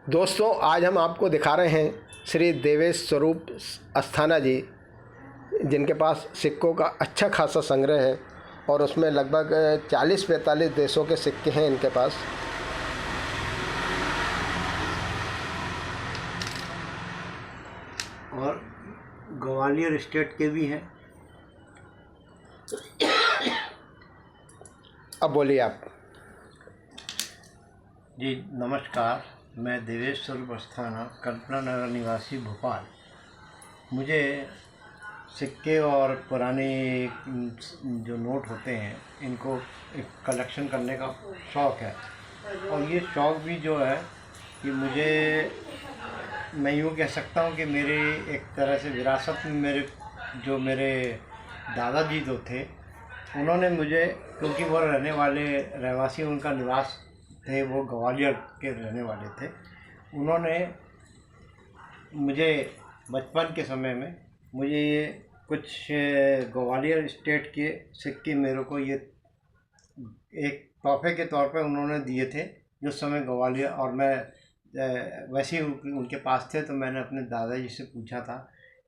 दोस्तों, आज हम आपको दिखा रहे हैं श्री देवेश स्वरूप अस्थाना जी, जिनके पास सिक्कों का अच्छा खासा संग्रह है और उसमें लगभग 40-45 देशों के सिक्के हैं इनके पास। और ग्वालियर स्टेट के भी हैं। अब बोलिए आप। जी नमस्कार, मैं देवेश स्वरूप अस्थाना, कल्पना नगर निवासी, भोपाल। मुझे सिक्के और पुराने जो नोट होते हैं इनको एक कलेक्शन करने का शौक़ है। और ये शौक़ भी जो है कि मैं यूँ कह सकता हूँ कि मेरी एक तरह से विरासत में मेरे दादाजी जो थे उन्होंने मुझे, क्योंकि वो रहवासी उनका निवास थे, वो ग्वालियर के रहने वाले थे, उन्होंने मुझे बचपन के समय में ये कुछ ग्वालियर स्टेट के सिक्के मेरे को ये एक तोहफे के तौर पे उन्होंने दिए थे। जिस समय ग्वालियर, और मैं वैसे ही उनके पास थे, तो मैंने अपने दादाजी से पूछा था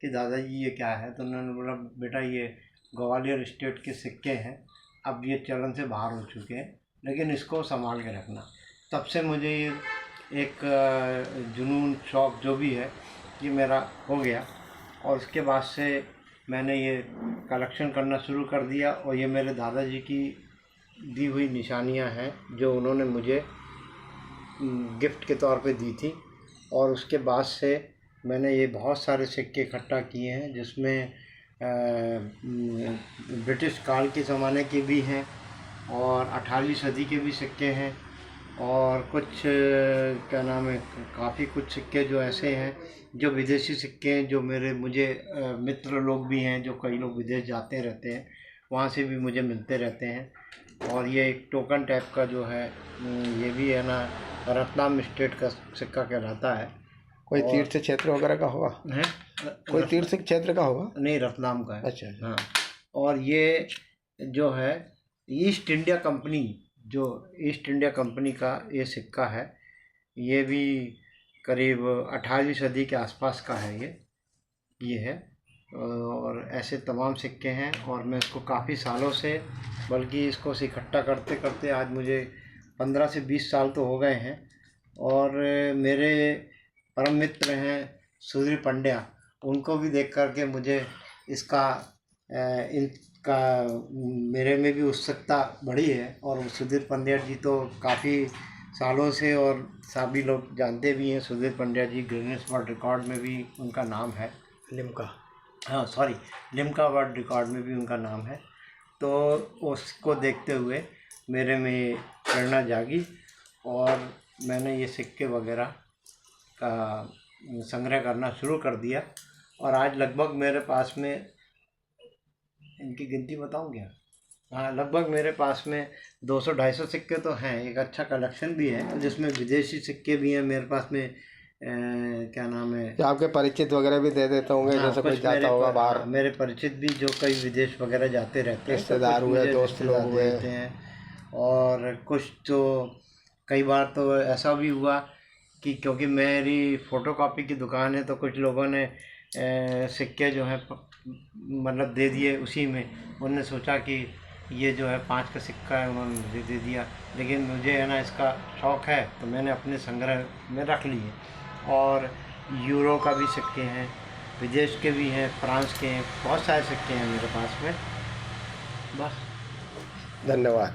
कि दादाजी ये क्या है, तो उन्होंने बोला बेटा ये ग्वालियर स्टेट के सिक्के हैं, अब ये चलन से बाहर हो चुके हैं, लेकिन इसको संभाल के रखना। तब से मुझे ये एक जुनून, शौक़ जो भी है ये मेरा हो गया। और उसके बाद से मैंने ये कलेक्शन करना शुरू कर दिया। और ये मेरे दादाजी की दी हुई निशानियां हैं जो उन्होंने मुझे गिफ्ट के तौर पे दी थी। और उसके बाद से मैंने ये बहुत सारे सिक्के इकट्ठा किए हैं, जिसमें ब्रिटिश काल के ज़माने के भी हैं और 18वीं सदी के भी सिक्के हैं, और कुछ क्या नाम है, काफ़ी कुछ सिक्के जो ऐसे हैं जो विदेशी सिक्के हैं, जो मुझे मित्र लोग भी हैं, जो कई लोग विदेश जाते रहते हैं, वहाँ से भी मुझे मिलते रहते हैं। और ये एक टोकन टाइप का जो है ये भी है ना, रतलाम स्टेट का सिक्का कहलाता है। कोई तीर्थ क्षेत्र वगैरह का होगा? है, कोई तीर्थ क्षेत्र का होगा? नहीं, रतलाम का है। अच्छा। हाँ। और ये जो है ईस्ट इंडिया कंपनी का ये सिक्का है। ये भी करीब 18वीं सदी के आसपास का है ये है। और ऐसे तमाम सिक्के हैं, और मैं इसको काफ़ी सालों से, बल्कि इसको इकट्ठा करते करते आज मुझे 15 से 20 साल तो हो गए हैं। और मेरे परम मित्र हैं सुधीर पंड्या, उनको भी देख करके मुझे इनका मेरे में भी उत्सुकता बढ़ी है। और सुधीर पंड्या जी तो काफ़ी सालों से, और सभी लोग जानते भी हैं, सुधीर पंड्या जी गिनीज वर्ल्ड रिकॉर्ड में भी उनका नाम है। लिम्का वर्ल्ड रिकॉर्ड में भी उनका नाम है। तो उसको देखते हुए मेरे में प्रेरणा जागी, और मैंने ये सिक्के वगैरह का संग्रह करना शुरू कर दिया। और आज लगभग मेरे पास में, इनकी गिनती बताऊं क्या? हाँ, लगभग मेरे पास में 200-250 सिक्के तो हैं। एक अच्छा कलेक्शन भी है जिसमें विदेशी सिक्के भी हैं मेरे पास में। क्या नाम है, आपके परिचित वगैरह भी दे देते होंगे? हाँ, जैसे कोई जाता होगा बाहर, मेरे परिचित भी जो कई विदेश वगैरह जाते रहते हैं, रिश्तेदार हुए, दोस्त लोग हुए हैं। और कुछ तो कई बार तो ऐसा भी हुआ कि क्योंकि मेरी फ़ोटोकॉपी की दुकान है, तो कुछ लोगों ने सिक्के जो हैं मतलब दे दिए उसी में। उन्होंने सोचा कि ये जो है 5 का सिक्का है, उन्होंने मुझे दे दिया। लेकिन मुझे है ना इसका शौक़ है, तो मैंने अपने संग्रह में रख लिए। और यूरो का भी सिक्के हैं, विदेश के भी हैं, फ्रांस के हैं, बहुत सारे सिक्के हैं मेरे पास में। बस। धन्यवाद।